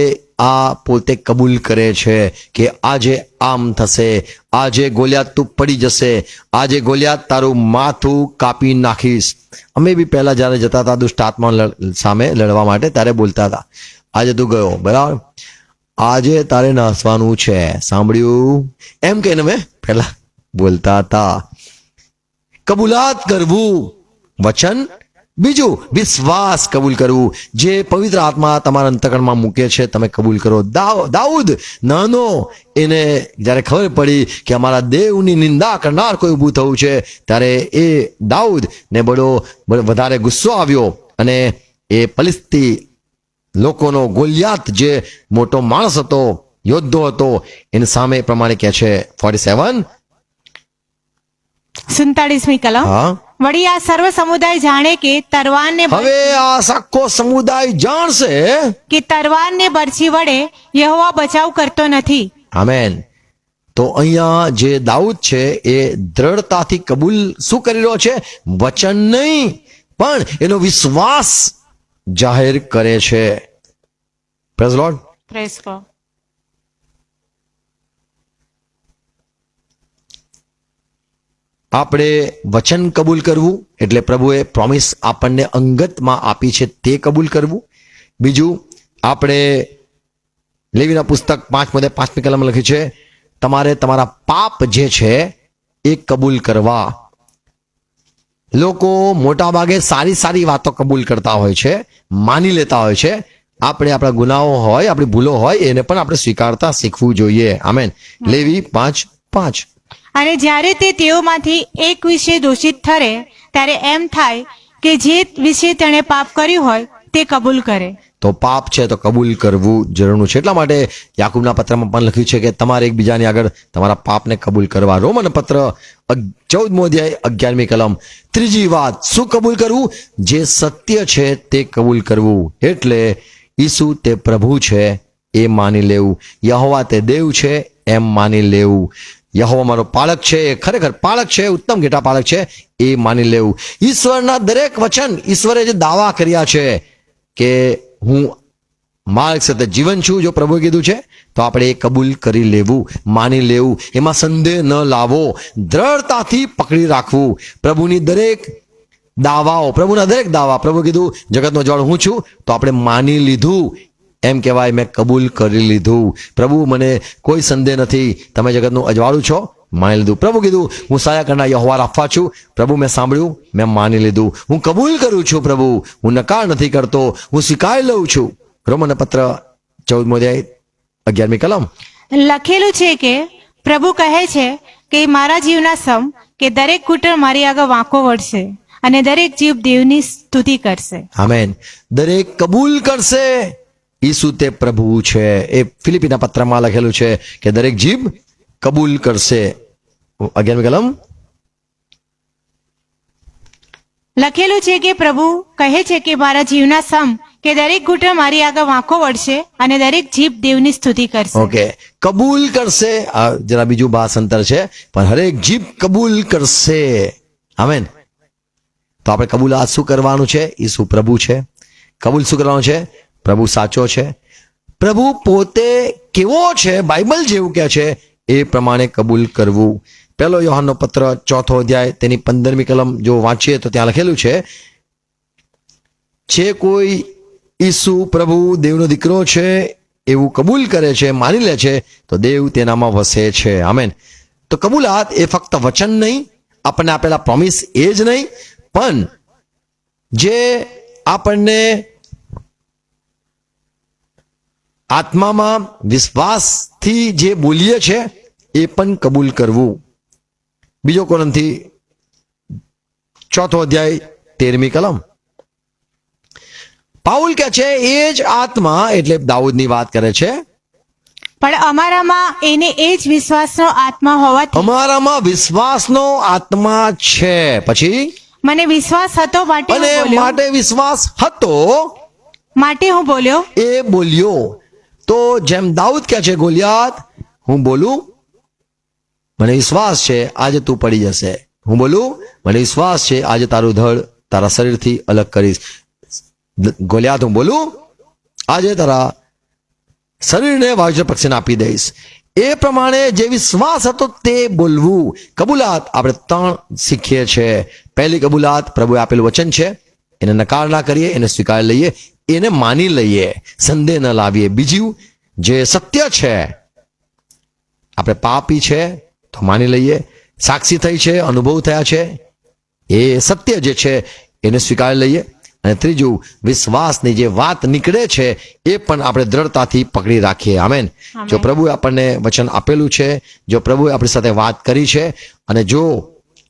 આ પોતે કબૂલ કરે છે કે આજે આમ થશે, આજે ગોલિયાત તું પડી જશે, આજે ગોલિયાત તારું માથું કાપી નાખીશ. અમે બી પહેલા જ્યારે જતા હતા દુષ્ટ આત્મા સામે લડવા માટે ત્યારે બોલતા હતા, આજે તું ગયો બરાબર, આજે તારે નાસવાનું છે, સાંભળ્યું, એમ કહીને અમે પહેલા બોલતા હતા. કબૂલાત કરવું વચન, બીજું વિશ્વાસ કબૂલ કરવું. જે પવિત્ર આત્મા તમારા અંતકરણમાં મૂકે છે તમે કબૂલ કરો. દાઉદ નાનો, એને જ્યારે ખબર પડી કે અમારા દેવની નિંદા કરનાર કોઈ ઊભું થયું છે ત્યારે એ દાઉદ ને બડો વધારે ગુસ્સો આવ્યો અને એ ફલિસ્તી લોકોનો ગોલિયાત જે મોટો માણસ હતો, યોદ્ધો હતો, એની સામે પ્રમાણે કહે છે 47 47મી કલમ. હા, વળી આ સર્વ સમુદાય જાણે કે તરવારને હવે આ આખો સમુદાય જાણશે કે તરવારને બરછી વડે યહોવા બચાવ કરતો નથી. આમેન. તો અહીંયા જે દાઉદ છે એ દ્રઢતાથી કબૂલ શું કરી રહ્યો છે? વચન નહીં પણ એનો વિશ્વાસ જાહેર કરે છે. Praise lord. Praise God. આપણે વચન કબૂલ કરવું એટલે પ્રભુએ પ્રોમિસ આપણને અંગતમાં આપી છે તે કબૂલ કરવું. બીજું, આપણે લેવીના પુસ્તક 5મી કલમ લખી છે તમારે તમારા પાપ જે છે એ કબૂલ કરવા. લોકો મોટા ભાગે સારી સારી વાતો કબૂલ કરતા હોય છે, માની લેતા હોય છે. આપણે આપણા ગુનાઓ હોય, આપણી ભૂલો હોય એને પણ આપણે સ્વીકારતા શીખવું જોઈએ. આમેન. લેવી 5:5. અને જ્યારે તે તેઓમાંથી એક વિશે દોષિત ઠરે ત્યારે એમ થાય કે જે વિશે તેણે પાપ કર્યું હોય તે કબૂલ કરે. તો પાપ છે તો કબૂલ કરવું જરૂરનું છે. એટલા માટે યાકૂબના પત્રમાં પણ લખ્યું છે કે તમારે એકબીજાની આગળ તમારા પાપને કબૂલ કરવા. રોમન પત્ર 14મો અધ્યાય 11મી કલમ. ત્રીજી વાત, શું કબૂલ કરવું? જે સત્ય છે તે કબૂલ કરવું. એટલે ઈસુ તે પ્રભુ છે એ માની લેવું, યહોવા તે દેવ છે એમ માની લેવું, યહોવા મારો પાલક છે, એ ખરેખર પાલક છે, ઉત્તમ ઘેટા પાલક છે એ માની લેવું. ઈશ્વરના દરેક વચન, ઈશ્વરે જે દાવા કર્યા છે કે હું માર્ગ સાથે જીવન છું, જો પ્રભુએ કીધું છે તો આપણે એ કબૂલ કરી લેવું, માની લેવું, એમાં સંદેહ ન લાવો, દ્રઢતાથી પકડી રાખવું. પ્રભુના દરેક દાવા, પ્રભુ કીધું જગતનો જળ હું છું, તો આપણે માની લીધું. એમ કહેવાય મેં કબૂલ કરી લીધું. પ્રભુ મને કોઈ સંદેહ નથી, તમે જગતનું અજવાળું છો, માની લીધું. પ્રભુ કીધું હું સહાય કરનાર યહોવા રાફા છું, પ્રભુ મેં સાંભળ્યું, મેં માની લીધું. હું કબૂલ કરું છું પ્રભુ, હું નકાર નથી કરતો, હું સ્વીકારી લઉં છું. રોમન પત્ર 14મો અધ્યાય 11મી કલમ. લખેલું છે કે પ્રભુ કહે છે કે મારા જીવના સમ કે દરેક ઘૂંટણ મારી આગળ વાંકો વળશે અને દરેક જીવ દેવની સ્તુતિ કરશે. આમેન. દરેક કબૂલ કરશે ઈસુ તે પ્રભુ છે. એ ફિલિપીના પત્રમાં લખેલું છે કે દરેક જીભ કબૂલ કરશે. 11મી કલમ. લખેલું છે કે પ્રભુ કહે છે કે મારા જીવના સમ કે દરેક ઘૂંટણ મારી આગળ વાંકો વળશે અને દરેક જીભ દેવની સ્તુતિ કરશે. ઓકે, કબૂલ કરશે. આ જરા બીજું ભાષાંતર છે, પણ હરેક જીભ કબૂલ કરશે. આમેન. તો આપણે કબૂલ આ શું કરવાનું છે? ઈસુ પ્રભુ છે. કબૂલ શું કરવાનું છે? પ્રભુ સાચો છે. પ્રભુ પોતે કેવો છે, બાઇબલ જેવું કે છે એ પ્રમાણે કબૂલ કરવું. પહેલો યોહાનનો પત્ર 4થો અધ્યાય તેની 15મી કલમ જો વાંચીએ તો ત્યાં લખેલું છે, જે કોઈ ઈસુ પ્રભુ દેવનો દીકરો છે એવું કબૂલ કરે છે, માની લે છે, તો દેવ તેનામાં વસે છે. આમેન. તો કબૂલાત એ ફક્ત વચન નહીં, આપણને આપેલા પ્રોમિસ એ જ નહીં, પણ જે આપણને આત્મામાં વિશ્વાસથી જે બોલીએ છે એ પણ કબૂલ કરવું. બીજો કોરિન્થી 4થો અધ્યાય 13મી કલમ. પાઉલ કહે છે એ જ આત્મા, એટલે દાઉદની વાત કરે છે, પણ અમારામાં એને એ જ વિશ્વાસનો આત્મા હોવાથી અમારામાં વિશ્વાસનો આત્મા છે. પછી મને વિશ્વાસ હતો અને માટે વિશ્વાસ હતો માટે હું બોલ્યો. એ બોલ્યો. તો જેમ દાઉદ કહે છે, ગોલિયાત હું બોલું, મને વિશ્વાસ છે આજે તું પડી જશે. હું બોલું, મને વિશ્વાસ છે આજે તારું ધડ તારા શરીરથી અલગ કરીશ. ગોલિયાત હું બોલું, આજે તારા શરીરને વાયુજ્ર પક્ષીને આપી દઈશ. એ પ્રમાણે જે વિશ્વાસ હતો તે બોલવું. કબૂલાત આપણે 3 શીખીએ છીએ. પહેલી કબૂલાત પ્રભુએ આપેલું વચન છે, એને નકાર ના કરીએ, એને સ્વીકારી લઈએ, એને માની લઈએ, સંદેહ ન લાવીએ. બીજું જે સત્ય છે, આપણે પાપી છે તો માની લઈએ, સાક્ષી થઈ છે, અનુભવ થયા છે, એ સત્ય જે છે એને સ્વીકારી લઈએ. અને ત્રીજું, વિશ્વાસની જે વાત નીકળે છે એ પણ આપણે દ્રઢતાથી પકડી રાખીએ. આમેન. જો પ્રભુએ આપણને વચન આપેલું છે, જો પ્રભુએ આપણી સાથે વાત કરી છે, અને જો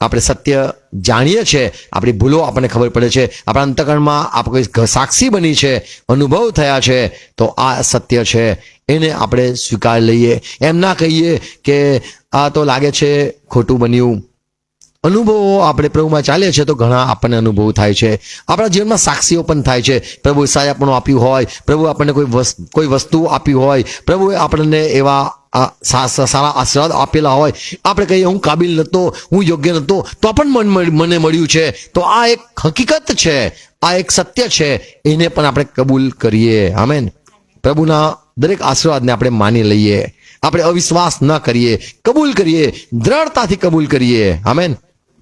આપણે સત્ય જાણીએ છીએ, આપણી ભૂલો આપણને ખબર પડે છે, આપણા અંતકરણમાં આપણે સાક્ષી બની છે, અનુભવ થયા છે, તો આ સત્ય છે, એને આપણે સ્વીકારી લઈએ. એમ ના કહીએ કે આ તો લાગે છે ખોટું બન્યું. અનુભવો આપણે પ્રભુમાં ચાલીએ છીએ તો ઘણા આપણને અનુભવ થાય છે. આપણા જીવનમાં સાક્ષીઓ પણ થાય છે. પ્રભુએ સાયાપણું આપ્યું હોય, પ્રભુ આપણને કોઈ વસ્તુ આપી હોય, પ્રભુએ આપણને એવા સારા આશીર્વાદ આપેલા હોય, આપણે કહીએ હું કાબિલ નહોતો, હું યોગ્ય નહોતો, તો પણ મને મળ્યું છે. તો આ એક હકીકત છે, આ એક સત્ય છે, એને પણ આપણે કબૂલ કરીએ. આમેન. પ્રભુના દરેક આશીર્વાદને આપણે માની લઈએ, આપણે અવિશ્વાસ ન કરીએ, કબૂલ કરીએ, દ્રઢતાથી કબૂલ કરીએ. આમેન.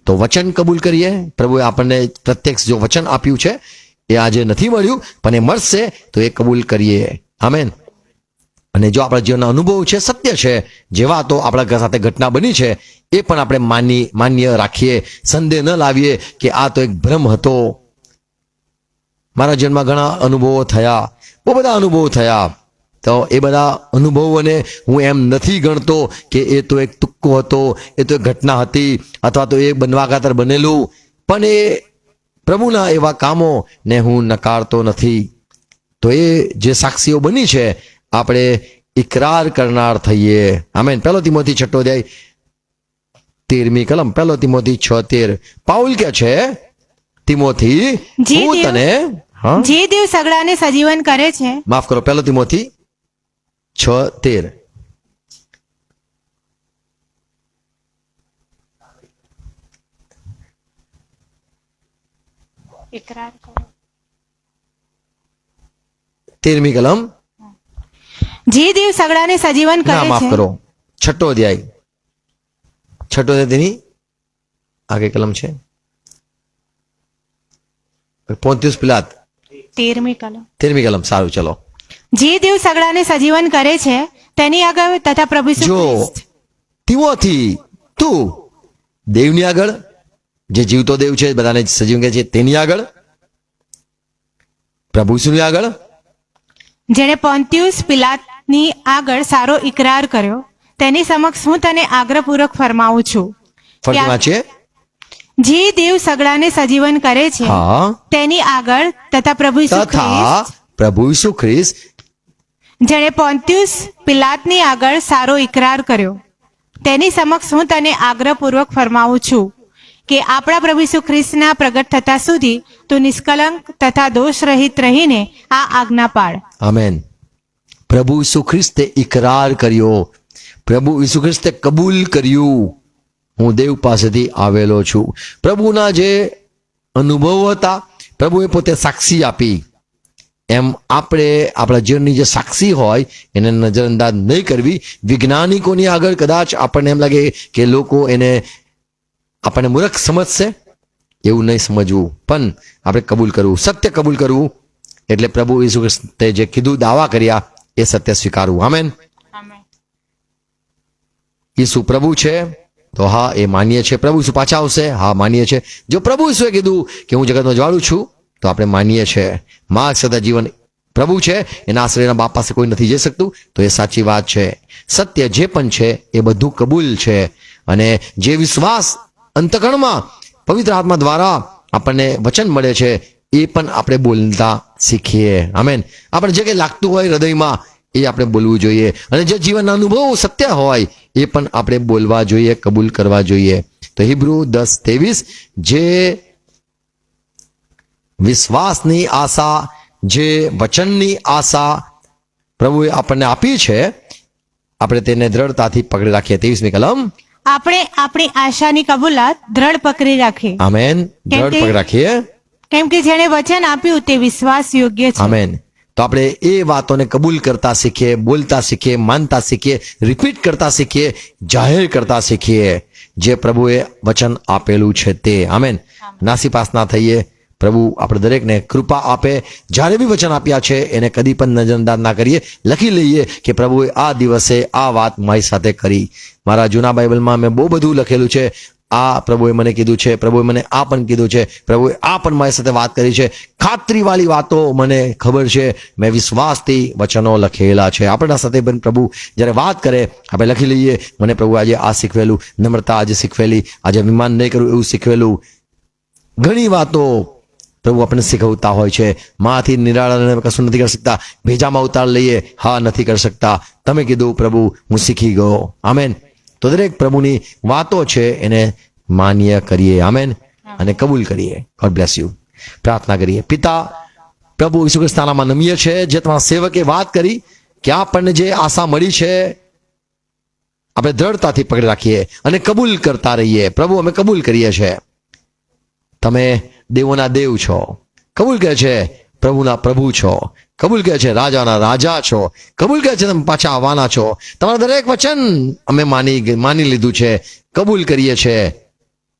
તો વચન કબૂલ કરીએ. પ્રભુએ આપણને પ્રત્યક્ષ જો વચન આપ્યું છે, એ આજે નથી મળ્યું પણ એ મળશે, તો એ કબૂલ કરીએ. આમેન. અને જો આપણા જીવનના અનુભવ છે, સત્ય છે, જેવા તો આપણા સાથે ઘટના બની છે, એ પણ આપણે માન્ય રાખીએ, સંદેહ ન લાવીએ કે આ તો એક ભ્રમ હતો. મારા જીવનમાં ઘણા અનુભવો થયા, બહુ બધા અનુભવો થયા. તો એ બધા અનુભવોને હું એમ નથી ગણતો કે એ તો એક તુક્કો હતો, એ તો એક ઘટના હતી, અથવા તો એ બનવા ખાતર બનેલું. પણ એ પ્રભુના એવા કામો ને હું નકારતો નથી. તો એ જે સાક્ષીઓ બની છે, આપણે ઇકરાર કરનાર થઈએ. આમેન. 1 તિમોથી 6 અધ્યાય 13મી કલમ, 1 તિમોથી 6:13. પાઉલ કે છે, તિમોથી હું તને જે દેવ સગડાને સજીવન કરે છે, માફ કરો, 1 તિમોથી 6:13. ઇકરાર કરો. 13મી કલમ, જે દેવ સગડાને સજીવન ના કરે માફ છે, કરો, 6 અધ્યાય, 6 અધ્યાય તેની આગે કલમ છે. પોન્તિયુસ પિલાત, 13મી કલમ. 13મી કલમ. સારું, ચલો. જે દેવ સગડાને સજીવન કરે છે તેની આગળ તથા પ્રભુ ઈસુ જો ખ્રિસ્ત. તિમોથી તું દેવની આગળ, જે જીવતો દેવ છે, બધાને સજીવ કહે છે, તેની આગળ, પ્રભુ ઈસુની આગળ, જેણે પોન્તિયુસ પિલાતની આગળ સારો ઇકરાર કર્યો, તેની સમક્ષ હું તને આગ્રહપૂર્વક ફરમાવું છું ફરી વાંચીએ. જે દેવ સગડાને સજીવન કરે છે હા, તેની આગળ તથા પ્રભુ ઈસુ તથા ખ્રિસ્ત, પ્રભુ ઈસુ ખ્રિસ્ત, જેણે પોન્તિયુસ પિલાતની આગળ સારો ઇકરાર કર્યો, તેની સમક્ષ હું તને આગ્રહપૂર્વક ફરમાવું છું કે આપણા પ્રભુ ઈસુ ખ્રિસ્તના પ્રગટ થતા સુધી તું નિષ્કલંક તથા દોષ રહિત રહીને આ આજ્ઞા પાળ. આમેન. પ્રભુ ઈસુ ખ્રિસ્તે ઇકરાર કર્યો, પ્રભુ ઈસુ ખ્રિસ્તે કબૂલ કર્યું, હું દેવ પાસેથી આવેલો છું. પ્રભુના જે અનુભવો હતા, પ્રભુએ પોતે સાક્ષી આપી. એમ આપણે આપણા જીવનની જે સાક્ષી હોય એને નજરઅંદાજ નહીં કરવી. વૈજ્ઞાનિકોની આગળ કદાચ આપણને એમ લાગે કે લોકો એને આપણને મૂર્ખ સમજશે, એવું નહીં સમજવું, પણ આપણે કબૂલ કરવું, સત્ય કબૂલ કરવું. એટલે પ્રભુ ઈસુ ખ્રિસ્તે જે કીધું, દાવા કર્યા, એ સત્ય સ્વીકારવું. આમેન. ઈસુ પ્રભુ છે તો હા, એ માનીએ છે. પ્રભુ ઈસુ પાછા આવશે, હા માનીએ છે. જો પ્રભુ ઈસુએ કીધું કે હું જગતનો જ્વાળું છું, તો આપણે માનીએ છે. માર્ગ સદા જીવન પ્રભુ છે, એના આશ્રયના બાપ પાસે કોઈ નથી જઈ શકતું, તો એ સાચી વાત છે. સત્ય જે પણ છે એ બધું કબૂલ છે. અને જે વિશ્વાસ અંતકરણમાં પવિત્ર આત્મા દ્વારા આપણને વચન મળે છે, એ પણ આપણે બોલતા શીખીએ. આમેન. આપણે જે કંઈ લાગતું હોય હૃદયમાં, એ આપણે બોલવું જોઈએ. અને જે જીવનના અનુભવો સત્ય હોય એ પણ આપણે બોલવા જોઈએ, કબૂલ કરવા જોઈએ. તો હિબ્રુ 10:23, જે વિશ્વાસની આશા, જે વચનની આશા પ્રભુએ આપણને આપી છે, આપણે તેને દ્રઢતાથી પકડી રાખીએ. 23મી કલમ. આપણે આપણી આશાની કબૂલાત દ્રઢ પકડી રાખીએ. આમેન. દ્રઢ પકડી રાખીએ. કેમ કે જેણે વચન આપ્યું તે વિશ્વાસ યોગ્ય છે. આમેન. તો આપણે એ વાતોને કબૂલ કરતા શીખીએ, બોલતા શીખીએ, માનતા શીખીએ, રિપીટ કરતા શીખીએ, જાહેર કરતા શીખીએ, જે પ્રભુએ વચન આપેલું છે તે. આમેન. નાસીપાસ ના થઈએ. પ્રભુ આપણે દરેકને કૃપા આપે. જ્યારે બી વચન આપ્યા છે એને કદી પણ નજરઅંદાજ ના કરીએ. લખી લઈએ કે પ્રભુએ આ દિવસે આ વાત મારી સાથે કરી. મારા જૂના બાઇબલમાં મેં બહુ બધું લખેલું છે. આ પ્રભુએ મને કીધું છે, પ્રભુએ મને આ પણ કીધું છે, પ્રભુએ આ પણ મારી સાથે વાત કરી છે. ખાતરીવાળી વાતો મને ખબર છે. મેં વિશ્વાસથી વચનો લખેલા છે. આપણા સાથે પણ પ્રભુ જ્યારે વાત કરે આપણે લખી લઈએ, મને પ્રભુ આજે આ શીખવેલું, નમ્રતા આજે શીખવેલી, આજે અભિમાન નહીં કરવું એવું શીખવેલું. ઘણી વાતો પ્રભુ આપણને શીખવતા હોય છે. માંથી નિરાળાને કશું નથી કરી શકતા, ભેજામાં ઉતાર લઈએ, હા નથી કરી શકતા. તમે કીધું પ્રભુ, હું શીખી ગયો. આમેન. તો દરેક પ્રભુની વાતો છે એને માન્ય કરીએ. આમેન. અને કબૂલ કરીએ. God bless you. પ્રાર્થના કરીએ. પિતા, પ્રભુ ઈસુ ખ્રિસ્તના નામમાં નમીએ છે, જે તમારા સેવકે વાત કરી કે આપણને જે આશા મળી છે આપણે દ્રઢતાથી પકડી રાખીએ અને કબૂલ કરતા રહીએ. પ્રભુ, અમે કબૂલ કરીએ છીએ, તમે દેવોના દેવ છો. કબૂલ કહે છે પ્રભુના પ્રભુ છો. કબૂલ કહે છે રાજાના રાજા છો. કબૂલ કહે છે તમે પાછા આવવાના છો. તમારા દરેક વચન અમે માની લીધું છે, કબૂલ કરીએ છીએ.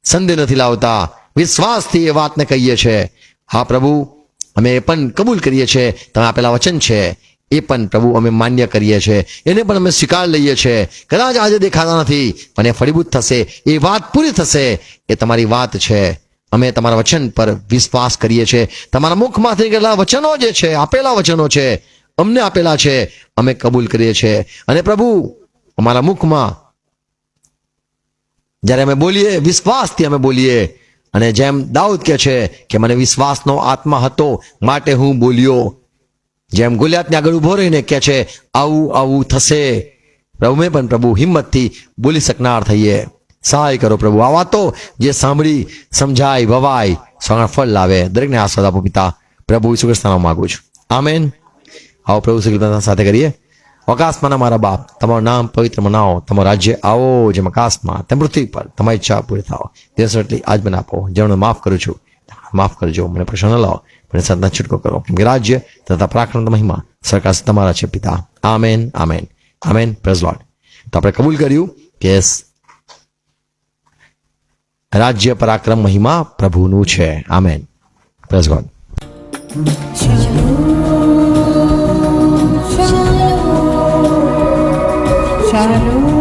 સંદેહ નથી લાવતા, વિશ્વાસથી એ વાતને કહીએ છીએ. હા પ્રભુ, અમે એ પણ કબૂલ કરીએ છીએ તમે આપેલા વચન છે એ પણ પ્રભુ અમે માન્ય કરીએ છીએ, એને પણ અમે સ્વીકાર લઈએ છીએ. કદાચ આજે દેખાતા નથી પણ એ ફળીભૂત થશે, એ વાત પૂરી થશે. એ તમારી વાત છે. અમે તમારા વચન પર વિશ્વાસ કરીએ છીએ. તમારા મુખમાંથી નીકળેલા વચનો જે છે, આપેલા વચનો છે, અમને આપેલા છે, અમે કબૂલ કરીએ છીએ. અને પ્રભુ, અમારા મુખમાં જ્યારે અમે બોલીએ, વિશ્વાસથી અમે બોલીએ. અને જેમ દાઉદ કહે છે કે મને વિશ્વાસનો આત્મા હતો માટે હું બોલ્યો. જેમ ગોલિયાતને આગળ ઉભો રહીને કહે છે આવું આવું થશે, પ્રભુ મેં પણ પ્રભુ હિંમતથી બોલી શકનાર થઈએ. સહાય કરો પ્રભુ. આ વાતો જે સાંભળી સમજાય, વવાય, સગળ ફળ લાવે. દરેકને આશીર્વાદ આપો પિતા, પ્રભુ ઈસુ ખ્રિસ્તના નામમાં માંગુ છું. આમેન. આવો પ્રભુ શ્રી કૃષ્ણ સાથે કરીએ. આકાશમાંના મારા બાપ, તમારું નામ પવિત્ર મનાવો, તમારું રાજ્ય આવો જેમ આકાશમાં તેમ પૃથ્વી પર, તમારી ઈચ્છા પૂરી થાવ. દિવસ એટલી આજ મને આપો, જેમને માફ કરું છું માફ કરજો, મને પ્રશ્ન લાવો, મને સદના છૂટકો કરો. કેમ કે રાજ્ય તથા પરાક્રમ મહિમા સરકાર તમારા છે પિતા. Amen. Amen. Amen. Praise lord. તો આપણે કબૂલ કર્યું કે રાજ્ય પરાક્રમ મહિમા પ્રભુનું છે. આમેન. Praise God. Shalom.